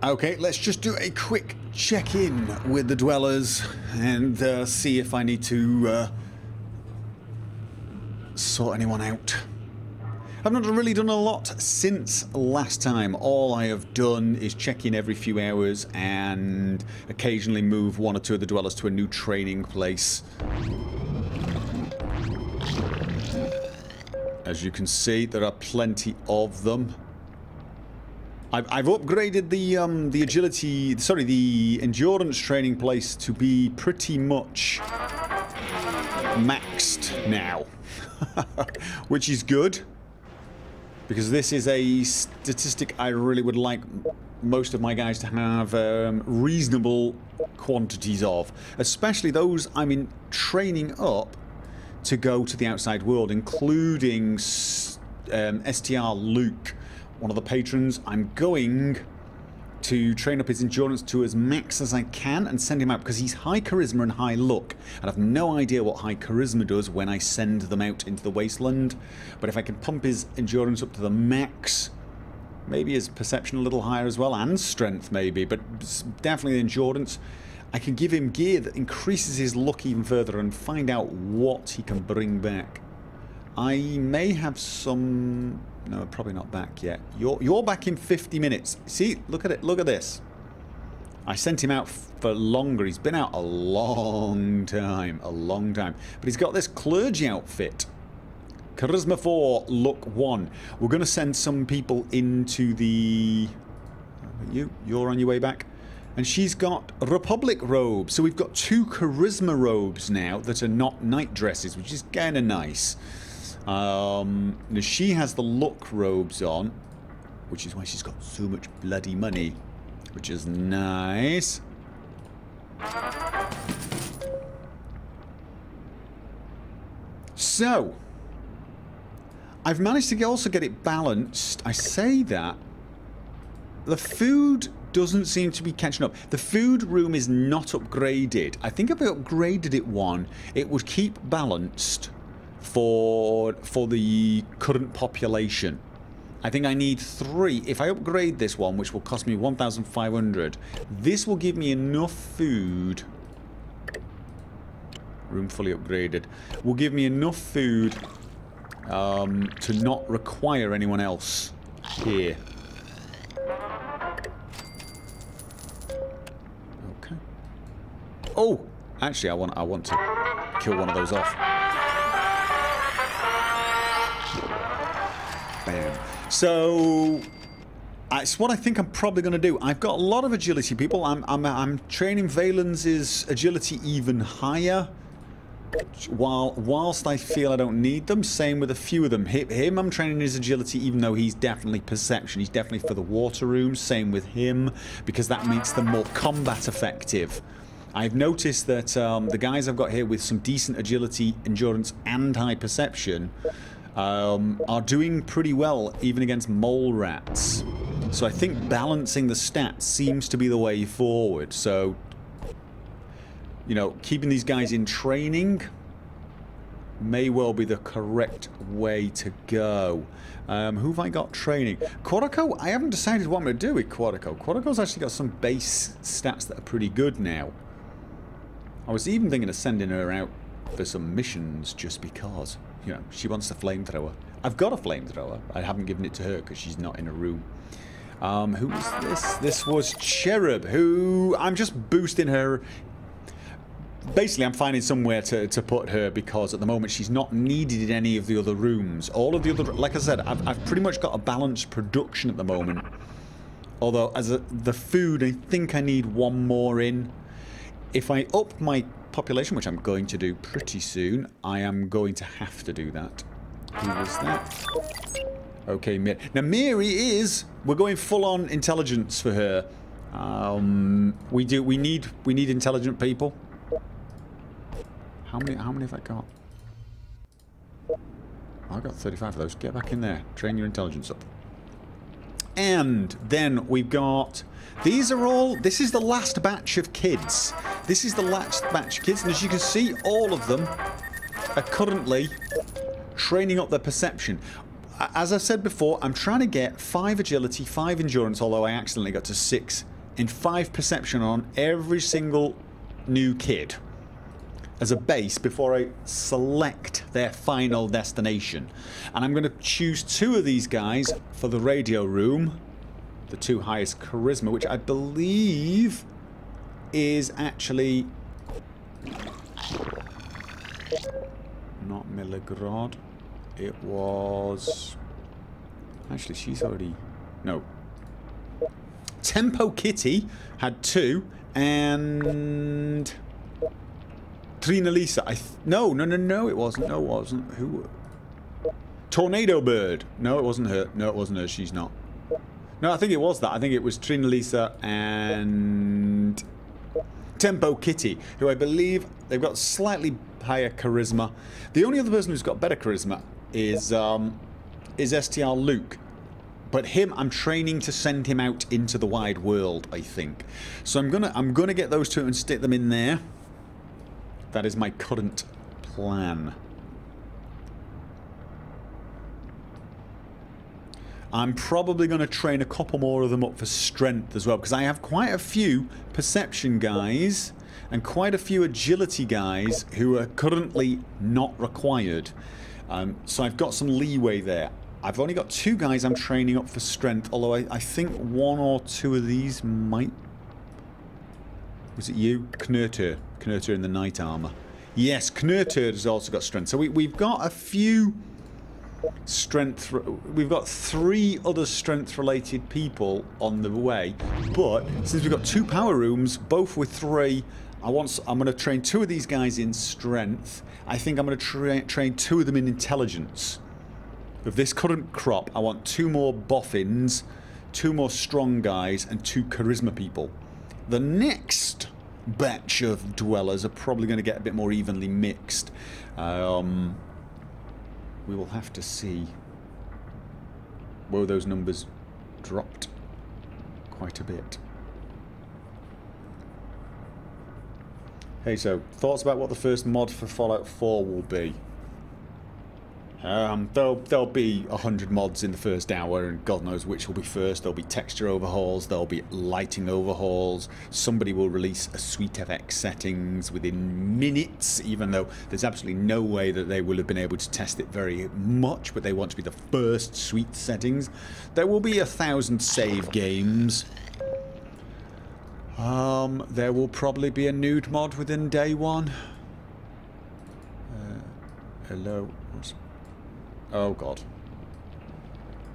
Okay, let's just do a quick check-in with the dwellers and see if I need to sort anyone out. I've not really done a lot since last time. All I have done is check in every few hours and occasionally move one or two of the dwellers to a new training place. As you can see, there are plenty of them. I've upgraded the agility, sorry, the endurance training place to be pretty much maxed now, which is good because this is a statistic I really would like most of my guys to have reasonable quantities of, especially those I'm training up to go to the outside world, including STR Luke. One of the patrons. I'm going to train up his endurance to as max as I can and send him out because he's high charisma and high luck, and I've no idea what high charisma does when I send them out into the wasteland. But if I can pump his endurance up to the max, maybe his perception a little higher as well, and strength maybe, but definitely the endurance, I can give him gear that increases his luck even further and find out what he can bring back. I may have some... No, probably not back yet. You're back in 50 minutes. See, look at it. Look at this. I sent him out for longer. He's been out a long time. A long time. But he's got this clergy outfit. Charisma 4, luck 1. We're going to send some people into the... You're on your way back. And she's got Republic robes. So we've got 2 charisma robes now that are not night dresses, which is kind of nice. She has the luck robes on, which is why she's got so much bloody money, which is nice. So, I've managed to also get it balanced. I say that. The food doesn't seem to be catching up. The food room is not upgraded. I think if I upgraded it one, it would keep balanced for the current population. I think I need 3. If I upgrade this one, which will cost me 1,500, this will give me enough food. Room fully upgraded. Will give me enough food to not require anyone else here. Okay. Oh, actually, I want to kill one of those off. Bam. So it's what I think I'm probably going to do. I've got a lot of agility people. I'm training Valen's agility even higher, whilst I feel I don't need them. Same with a few of them. Him I'm training his agility even though he's definitely perception. He's definitely for the water room. Same with him because that makes them more combat effective. I've noticed that the guys I've got here with some decent agility, endurance and high perception are doing pretty well even against mole rats. So I think balancing the stats seems to be the way forward. So, you know, keeping these guys in training may well be the correct way to go. Who have I got training? Quarico, I haven't decided what I'm going to do with Quarico. Quarico's actually got some base stats that are pretty good now. I was even thinking of sending her out for some missions just because. You know, she wants a flamethrower. I've got a flamethrower. I haven't given it to her because she's not in a room. Who was this? This was Cherub, who I'm just boosting her. Basically, I'm finding somewhere to put her because at the moment she's not needed in any of the other rooms. All of the other, like I said, I've pretty much got a balanced production at the moment. Although, as the food, I think I need one more in. If I up my population, which I'm going to do pretty soon, I am going to have to do that. Who was that? Okay, now Mary is... We're going full-on intelligence for her. We need intelligent people. How many have I got? I've got 35 of those. Get back in there. Train your intelligence up. And then we've got... These are all... This is the last batch of kids. This is the last batch of kids. And as you can see, all of them are currently training up their perception. as I've said before, I'm trying to get 5 agility, 5 endurance, although I accidentally got to 6, and 5 perception on every single new kid as a base before I select their final destination. And I'm going to choose 2 of these guys for the radio room, the 2 highest charisma, which I believe is actually not Milogrod. It was... Actually, she's already... No. Tempo Kitty had 2, and... Trina Lisa. No, it wasn't. No, it wasn't. Who? Tornado Bird. No, it wasn't her. No, it wasn't her. She's not. No, I think it was that. I think it was Trina Lisa and... Tempo Kitty, who I believe they've got slightly higher charisma. The only other person who's got better charisma is STR Luke. But him, I'm training to send him out into the wide world, I think. So I'm gonna get those 2 and stick them in there. That is my current plan. I'm probably going to train a couple more of them up for strength as well, because I have quite a few perception guys and quite a few agility guys who are currently not required. So I've got some leeway there. I've only got 2 guys I'm training up for strength, although I think 1 or 2 of these might... Was it you? Knurter. Knurter in the knight armor. Yes, Knurter has also got strength. So we've got a few... strength. We've got 3 other strength related people on the way, but since we've got 2 power rooms, both with 3, I'm going to train 2 of these guys in strength. I think I'm going to train 2 of them in intelligence. With this current crop, I want 2 more boffins, 2 more strong guys, and 2 charisma people. The next batch of dwellers are probably going to get a bit more evenly mixed. We will have to see. Whoa, those numbers dropped quite a bit. Hey, so thoughts about what the first mod for Fallout 4 will be? There'll be 100 mods in the first hour, and God knows which will be first. There'll be texture overhauls, there'll be lighting overhauls. Somebody will release a Sweet FX settings within minutes, even though there's absolutely no way that they will have been able to test it very much, but they want to be the first Sweet settings. There will be 1,000 save games. There will probably be a nude mod within day 1. Hello. Oh god.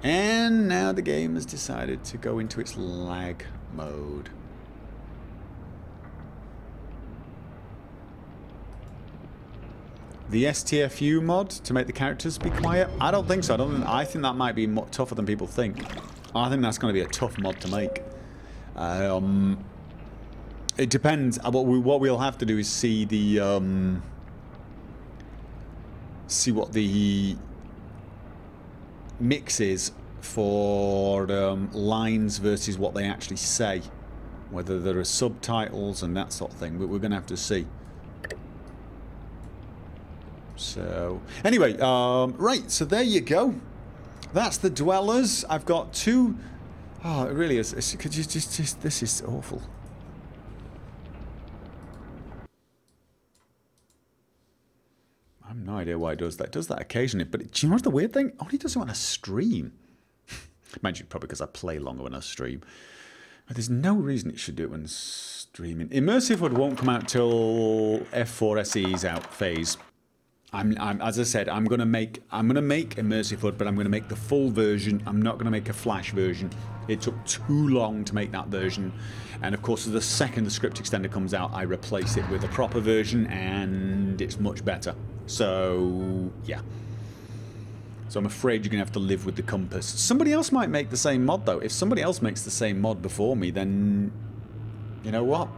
And now the game has decided to go into its lag mode. The STFU mod to make the characters be quiet? I don't think so. I think that might be tougher than people think. I think that's going to be a tough mod to make. It depends. What we'll have to do is see the see what the mix is for lines versus what they actually say, whether there are subtitles and that sort of thing, but we're going to have to see. So anyway, right, so there you go. That's the dwellers. I've got 2. Oh, it really is. This is awful. I have no idea why it does that. It does that occasionally, but do you know what's the weird thing? It only does it on a stream. Mind you, probably because I play longer on a stream. But there's no reason it should do it when streaming. Immersive Hood won't come out till F4 SE's out phase. As I said, I'm gonna make Immersive Hood, but I'm gonna make the full version. I'm not gonna make a flash version. It took too long to make that version, and of course, the second the script extender comes out, I replace it with a proper version, and it's much better. So yeah. So I'm afraid you're gonna have to live with the compass. Somebody else might make the same mod though. If somebody else makes the same mod before me, then you know what?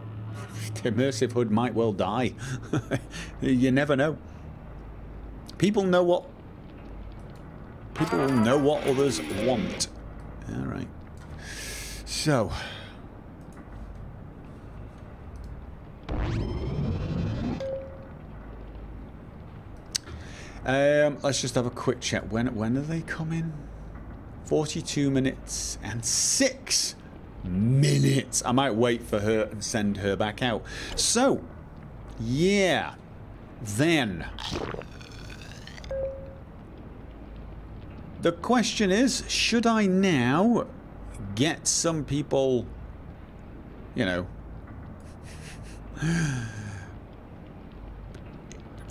The Immersive Hood might well die. You never know. People know what others want. All right. So Let's just have a quick check. When are they coming? 42 minutes and 6 minutes. I might wait for her and send her back out. So, yeah. Then. The question is, should I now get some people, you know,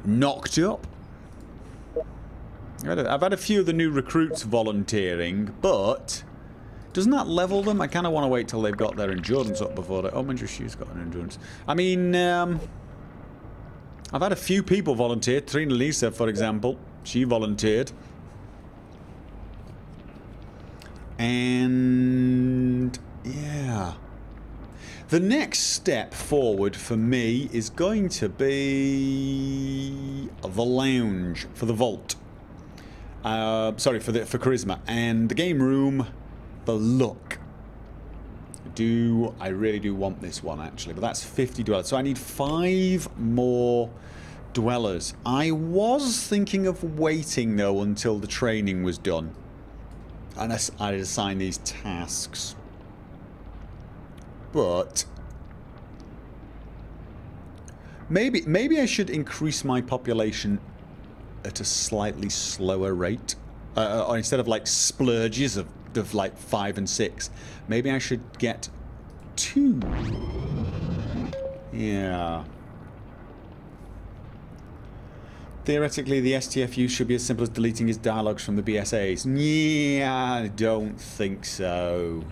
knocked up? I've had a few of the new recruits volunteering, but doesn't that level them? I kind of want to wait till they've got their endurance up before they... Oh, mind you, she's got an endurance. I mean, I've had a few people volunteer. Trina Lisa, for example, she volunteered. And yeah, the next step forward for me is going to be the lounge for the vault. Sorry, for charisma, and the game room for luck. I really do want this one actually, but that's 50 dwellers, so I need 5 more dwellers. I was thinking of waiting though until the training was done. And I'd assign these tasks. But maybe I should increase my population at a slightly slower rate. Or instead of like splurges of like 5 and 6, maybe I should get 2. Yeah. Theoretically, the STFU should be as simple as deleting his dialogues from the BSAs. Yeah, I don't think so.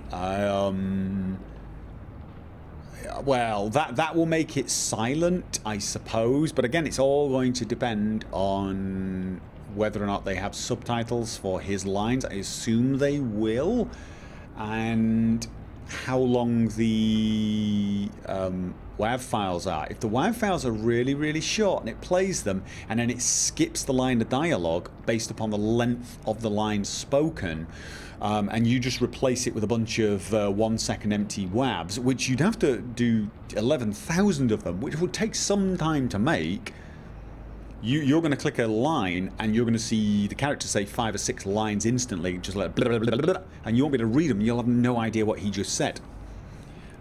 Well, that will make it silent, I suppose. But again, it's all going to depend on whether or not they have subtitles for his lines. I assume they will. And how long the... WAV files are. If the WAV files are really, really short and it plays them and then it skips the line of dialogue based upon the length of the line spoken, and you just replace it with a bunch of 1 second empty WAVs, which you'd have to do 11,000 of them, which would take some time to make, you're going to click a line and you're going to see the character say 5 or 6 lines instantly, just like blah, blah, blah, blah, blah, and you won't be able to read them. You'll have no idea what he just said.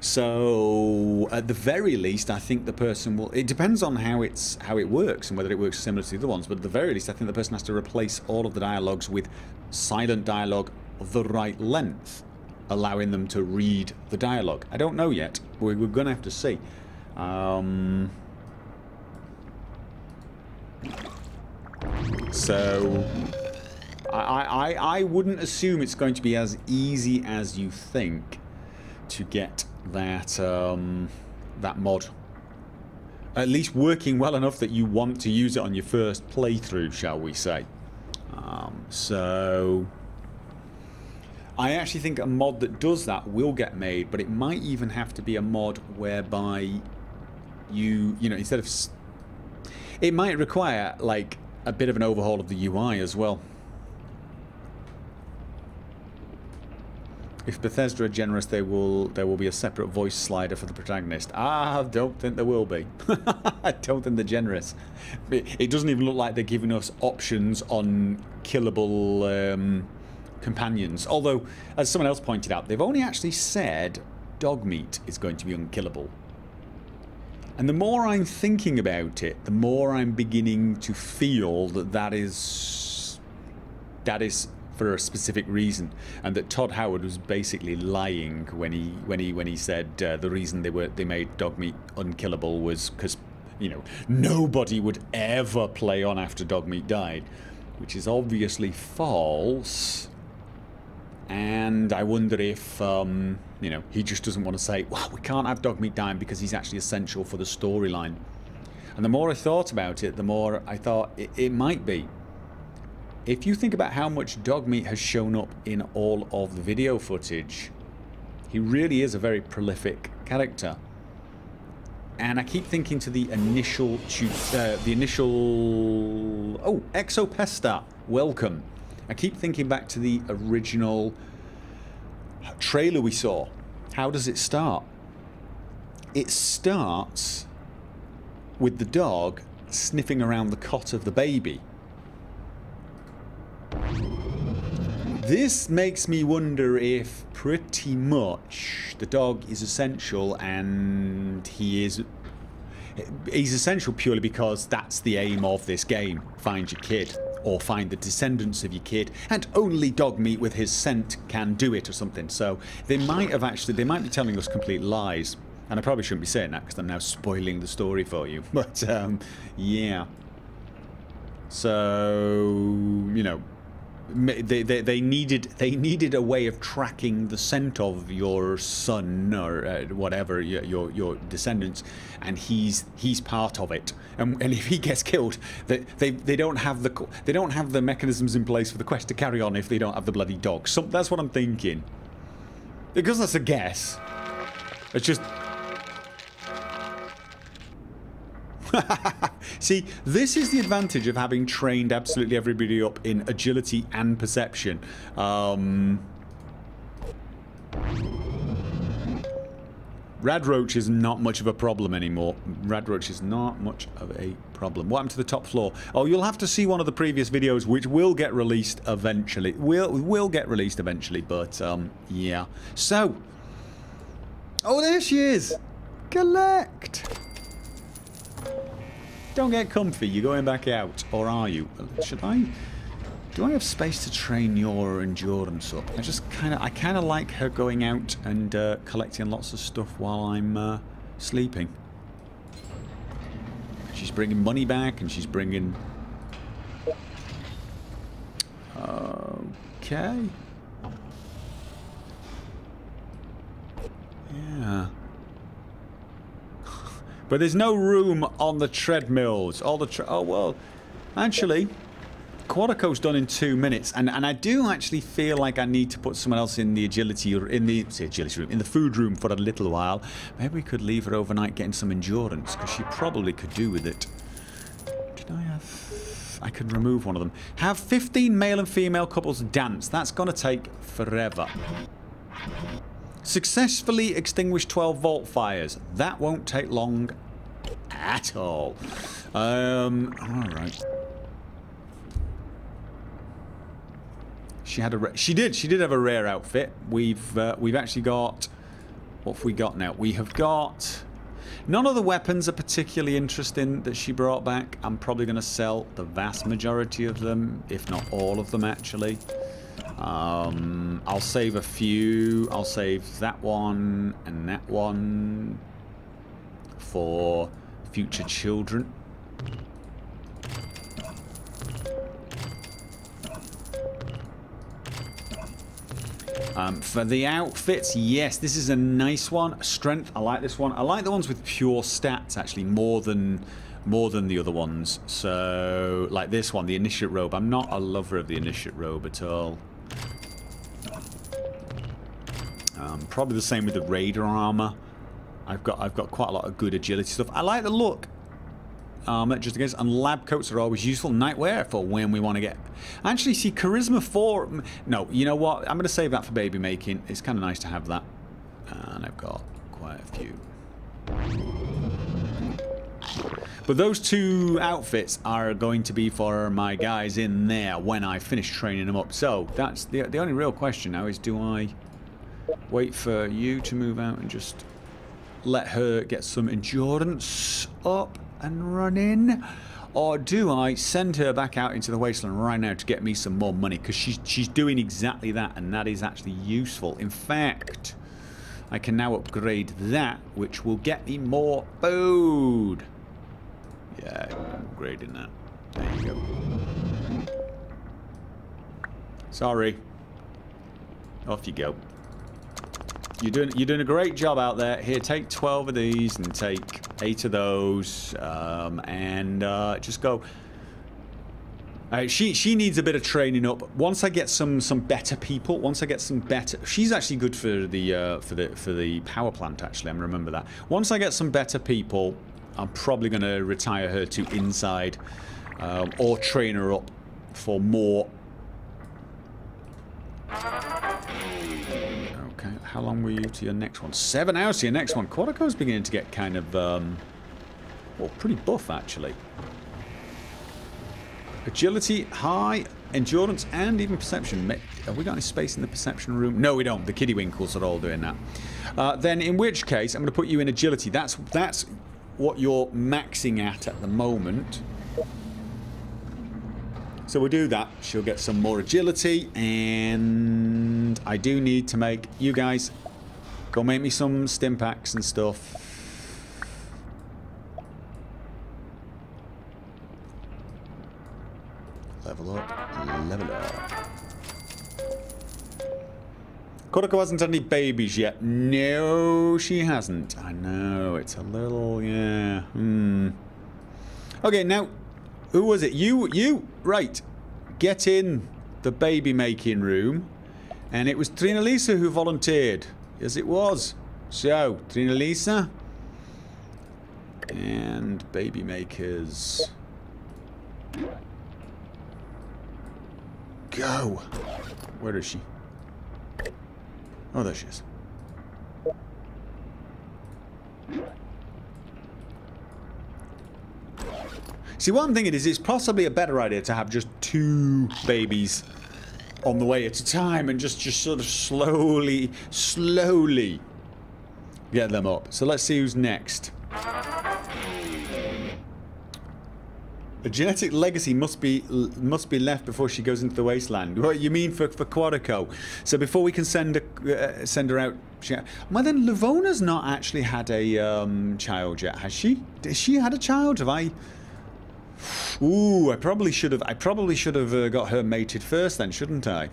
So, at the very least, I think the person will... It depends on how it works and whether it works similar to the other ones, but at the very least, I think the person has to replace all of the dialogues with silent dialogue of the right length, allowing them to read the dialogue. I don't know yet. We're going to have to see. So, I wouldn't assume it's going to be as easy as you think to get that that mod. At least working well enough that you want to use it on your first playthrough, shall we say. So I actually think a mod that does that will get made, but it might even have to be a mod whereby you know, instead of... It might require like a bit of an overhaul of the UI as well. If Bethesda are generous, there will be a separate voice slider for the protagonist. I don't think there will be. I don't think they're generous. It doesn't even look like they're giving us options on killable companions. Although, as someone else pointed out, they've only actually said dog meat is going to be unkillable. And the more I'm thinking about it, the more I'm beginning to feel that that is for a specific reason, and that Todd Howard was basically lying when he said the reason they made dog meat unkillable was because, you know, nobody would ever play on after dog meat died, which is obviously false. And I wonder if you know, he just doesn't want to say, well, we can't have dog meat dying because he's actually essential for the storyline. And the more I thought about it, the more I thought it might be. If you think about how much Dogmeat has shown up in all of the video footage, he really is a very prolific character. And I keep thinking to the initial... Oh, Exopesta, welcome. I keep thinking back to the original trailer we saw. How does it start? It starts with the dog sniffing around the cot of the baby. This makes me wonder if pretty much the dog is essential, and he's essential purely because that's the aim of this game. Find your kid, or find the descendants of your kid, and only dog meat with his scent can do it or something. So they might be telling us complete lies. And I probably shouldn't be saying that because I'm now spoiling the story for you. But yeah. So, you know, they needed a way of tracking the scent of your son or whatever, your descendants, and he's part of it. And if he gets killed, they don't have the mechanisms in place for the quest to carry on if they don't have the bloody dog. So that's what I'm thinking. Because that's a guess. It's just. See, this is the advantage of having trained absolutely everybody up in agility and perception. Radroach is not much of a problem anymore. Radroach is not much of a problem. What happened to the top floor? Oh, you'll have to see one of the previous videos, which will get released eventually. Will get released eventually, but yeah. So, oh, there she is. Collect. Don't get comfy, you're going back out, or are you? Do I have space to train your endurance up? I kind of like her going out and collecting lots of stuff while I'm sleeping. She's bringing money back, and she's bringing. Okay. Yeah. But there's no room on the treadmills. Oh, well, actually, Quadico's done in 2 minutes. And I do actually feel like I need to put someone else in the agility, or in the agility room, in the food room for a little while. Maybe we could leave her overnight getting some endurance, because she probably could do with it. Did I have... I could remove one of them. Have 15 male and female couples dance. That's going to take forever. Successfully extinguish 12 vault fires. That won't take long at all. Alright. She did have a rare outfit. We've actually got... What have we got now? We have got... None of the weapons are particularly interesting that she brought back. I'm probably going to sell the vast majority of them, if not all of them, actually. I'll save a few. I'll save that one and that one for future children. For the outfits, yes, this is a nice one. Strength, I like this one. I like the ones with pure stats actually more than the other ones. So, like this one, the initiate robe. I'm not a lover of the initiate robe at all. Probably the same with the raider armor. I've got quite a lot of good agility stuff. I like the look. Just in case. And lab coats are always useful. Nightwear for when we want to get... Actually, see, Charisma 4... No, you know what? I'm going to save that for baby making. It's kind of nice to have that. And I've got quite a few. But those two outfits are going to be for my guys in there when I finish training them up. So, that's the only real question now is, do I wait for you to move out and just let her get some endurance up and running? Or do I send her back out into the wasteland right now to get me some more money? Because she's doing exactly that, and that is actually useful. In fact, I can now upgrade that, which will get me more food. Yeah, I'm upgrading that. There you go. Sorry. Off you go. You're doing a great job out there. Here, take 12 of these and take 8 of those, and just go. She needs a bit of training up. Once I get some better people, once I get some better, she's actually good for the power plant. Actually, I'm remember that. Once I get some better people, I'm probably going to retire her to inside, or train her up for more. Okay, how long were you to your next one? 7 hours to your next one. Quadico's beginning to get kind of, well, pretty buff, actually. Agility, high. endurance and even perception. Have we got any space in the perception room? No, we don't. The kiddywinkles are all doing that. Then in which case, I'm going to put you in agility. That's what you're maxing at the moment. So we'll do that. She'll get some more agility, and I do need to make you guys go make me some stim packs and stuff. Level up, level up. Kodako hasn't had any babies yet. No, she hasn't. I know, it's a little, yeah. Okay, now, who was it? You, right. Get in the baby making room. And it was Trina Lisa who volunteered. Yes, it was. So, Trina Lisa. And baby makers. Go. Where is she? Oh, there she is. See, what I'm thinking is it's possibly a better idea to have just 2 babies on the way at a time and just sort of slowly get them up. So let's see who's next. A genetic legacy must be left before she goes into the wasteland. What you mean for Quadico? So before we can send her out. Well, then Livona's not actually had a child yet, has she? Has she had a child? Have I? Ooh, I probably should have got her mated first, then, shouldn't I?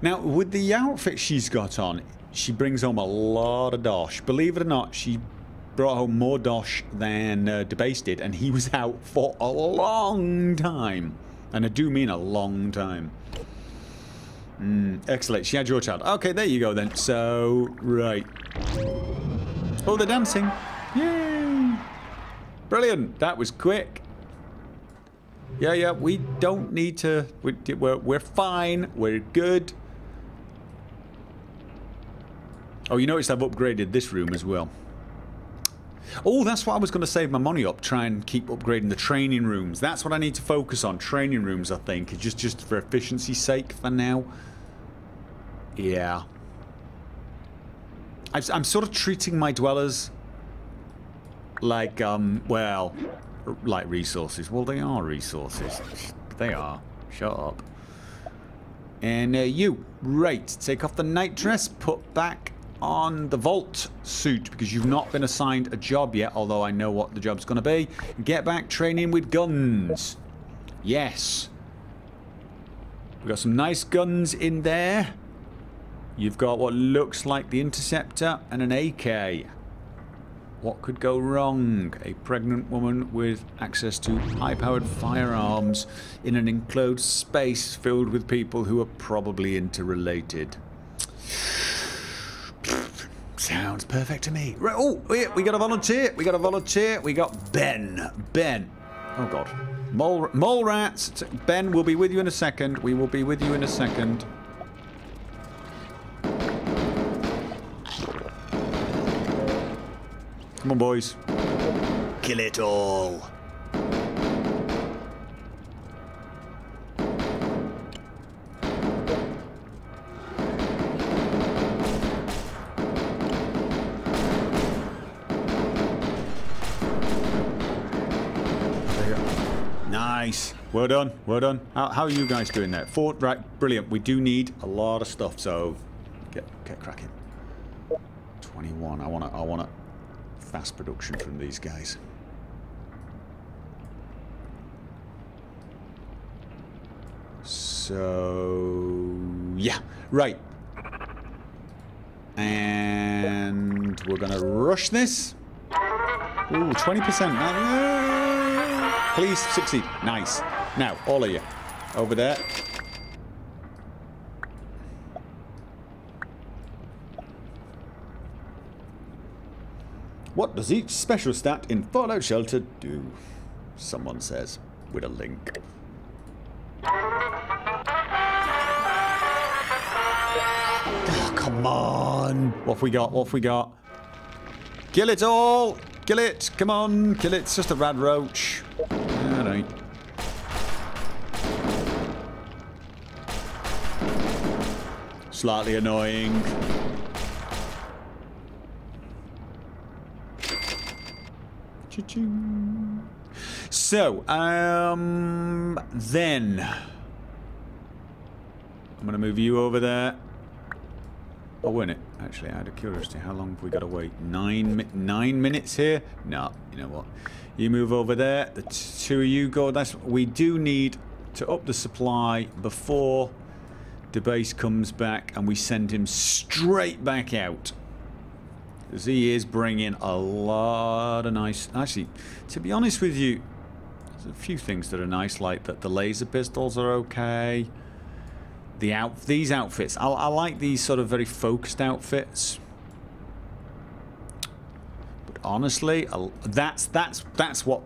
Now, with the outfit she's got on, she brings home a lot of dosh. Believe it or not, she brought home more dosh than Debase did, and he was out for a long time. And I do mean a long time. Excellent. She had your child. Okay, there you go then. So, right. Oh, they're dancing. Yay! Brilliant. That was quick. Yeah, we don't need to... We're fine. We're good. Oh, you noticed I've upgraded this room as well. Oh, that's what I was going to save my money up. Try and keep upgrading the training rooms. That's what I need to focus on. Training rooms, I think. Just for efficiency's sake for now. Yeah. I'm sort of treating my dwellers like, well, like resources. Well, they are resources. They are. Shut up. And you. Right. Take off the night dress. Put back on the vault suit because you've not been assigned a job yet, although I know what the job's going to be. Get back training with guns. Yes. We've got some nice guns in there. You've got what looks like the Interceptor and an AK. What could go wrong? A pregnant woman with access to high-powered firearms in an enclosed space filled with people who are probably interrelated. Sounds perfect to me. Right, oh, we got a volunteer. We got a volunteer. We got Ben. Ben. Oh, God. Mole rats. Ben, we'll be with you in a second. We will be with you in a second. Come on, boys. Kill it all. Nice. Well done. Well done. How are you guys doing there? Right, brilliant. We do need a lot of stuff, so get cracking. 21. I wanna fast production from these guys. So yeah, right. And we're gonna rush this. Ooh, 20%. Please succeed. Nice. Now, all of you. Over there. What does each special stat in Fallout Shelter do? Someone says, with a link. Oh, come on. What have we got? What have we got? Kill it all. Kill it. Come on. Kill it. It's just a rad roach. Alright. Slightly annoying. Cha-ching. So, then I'm going to move you over there. Oh, wait a minute. Actually, out of curiosity, how long have we got to wait? 9 minutes here? No, you know what? You move over there. The two of you go. We do need to up the supply before the base comes back, and we send him straight back out. Because he is bringing a lot of nice... Actually, to be honest with you, there's a few things that are nice, like that the laser pistols are okay. These outfits, I like these sort of very focused outfits. But honestly, that's what I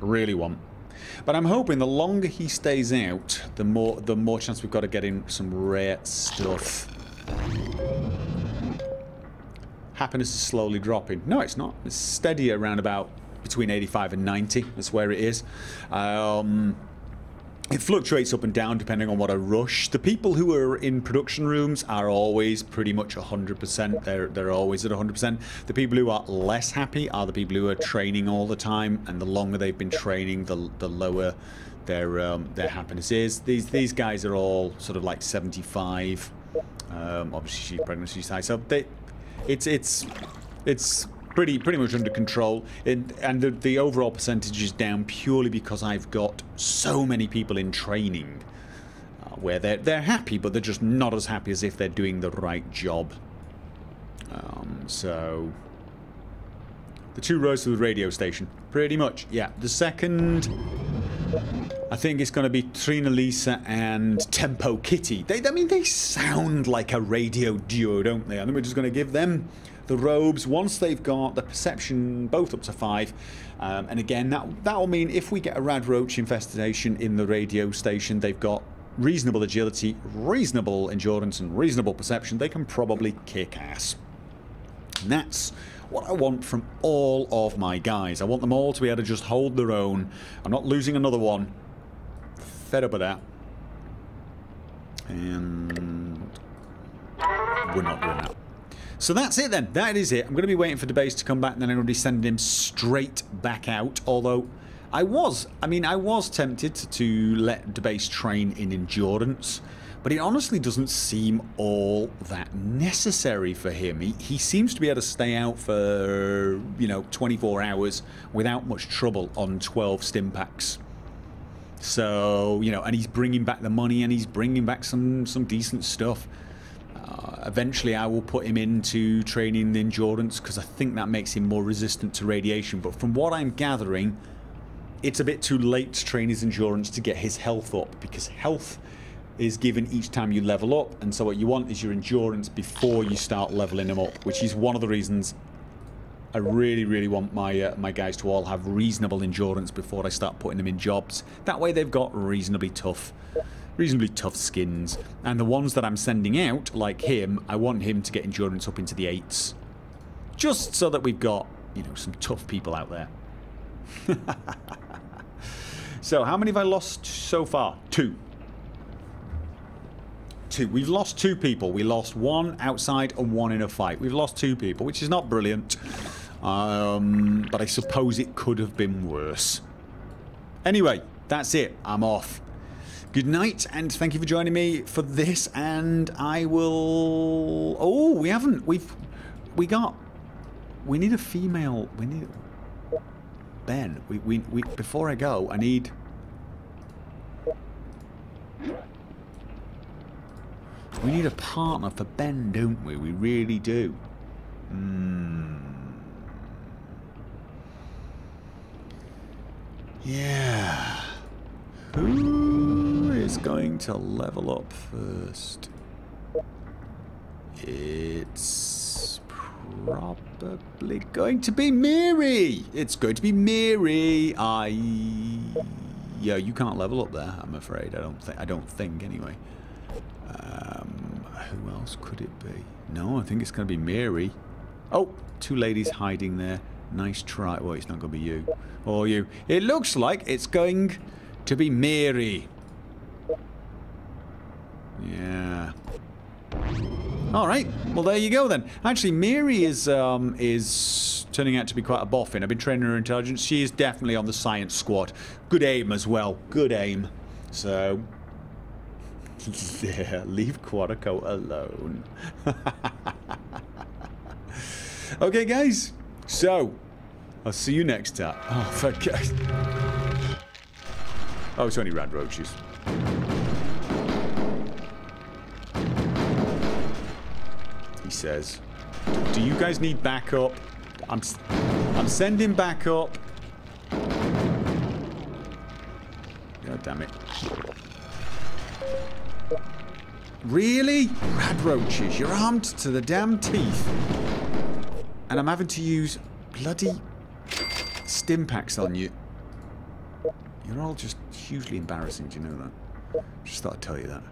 really want. But I'm hoping the longer he stays out, the more chance we've got to get in some rare stuff. Happiness is slowly dropping. No, it's not. It's steady around about between 85 and 90. That's where it is. It fluctuates up and down depending on what I rush. The people who are in production rooms are always pretty much 100%. They're always at 100%. The people who are less happy are the people who are training all the time, and the longer they've been training, the lower their happiness is. These guys are all sort of like 75. Obviously, pregnancy high, so it's pretty much under control, and the overall percentage is down purely because I've got so many people in training where they're happy, but they're just not as happy as if they're doing the right job. So the 2 rows to the radio station, pretty much. Yeah, the second, I think it's going to be Trina Lisa and Tempo Kitty. I mean, they sound like a radio duo, don't they? I think we're just going to give them the robes once they've got the perception both up to 5. And again, that'll mean if we get a radroach infestation in the radio station, they've got reasonable agility, reasonable endurance, and reasonable perception. They can probably kick ass. And that's what I want from all of my guys. I want them all to be able to just hold their own. I'm not losing another one. Fed up with that. And we're not doing that. So that's it then. That is it. I'm going to be waiting for the base to come back, and then I'm going to be sending him straight back out. Although I was tempted to let the base train in endurance, but it honestly doesn't seem all that necessary for him. He seems to be able to stay out for, 24 hours without much trouble on 12 stim packs. So, and he's bringing back the money, and he's bringing back some decent stuff. Eventually I will put him into training the endurance, because I think that makes him more resistant to radiation. But from what I'm gathering, it's a bit too late to train his endurance to get his health up, because health is given each time you level up, and so what you want is your endurance before you start leveling him up, which is one of the reasons I really want my guys to all have reasonable endurance before I start putting them in jobs. That way they've got reasonably tough skins. And the ones that I'm sending out, like him, I want him to get endurance up into the 8s. Just so that we've got, some tough people out there. So, how many have I lost so far? 2. We've lost 2 people. We lost 1 outside and 1 in a fight. We've lost 2 people, which is not brilliant. But I suppose it could have been worse. Anyway, that's it. I'm off. Good night, and thank you for joining me for this, and I will... Oh, we haven't... We need a female... We need... Ben, we before I go, I need... We need a partner for Ben, don't we? We really do. Yeah. Who is going to level up first? It's probably going to be Miri. It's going to be Miri. Yeah, you can't level up there, I'm afraid. I don't think anyway. Who else could it be? No, I think it's going to be Miri. Oh, 2 ladies hiding there. Nice try. Well, it's not going to be you. Or you. It looks like it's going to be Miri. Yeah. Alright, well there you go then. Actually, Miri is turning out to be quite a boffin. I've been training her intelligence. She is definitely on the science squad. Good aim as well. Good aim. So... yeah, leave Quadico alone. Okay, guys. So, I'll see you next time. Oh, for guys. Oh, it's only radroaches. He says, do you guys need backup? I'm sending backup. God damn it. Really? Radroaches, you're armed to the damn teeth. And I'm having to use bloody stim packs on you. You're all just hugely embarrassing, do you know that? Just thought I'd tell you that.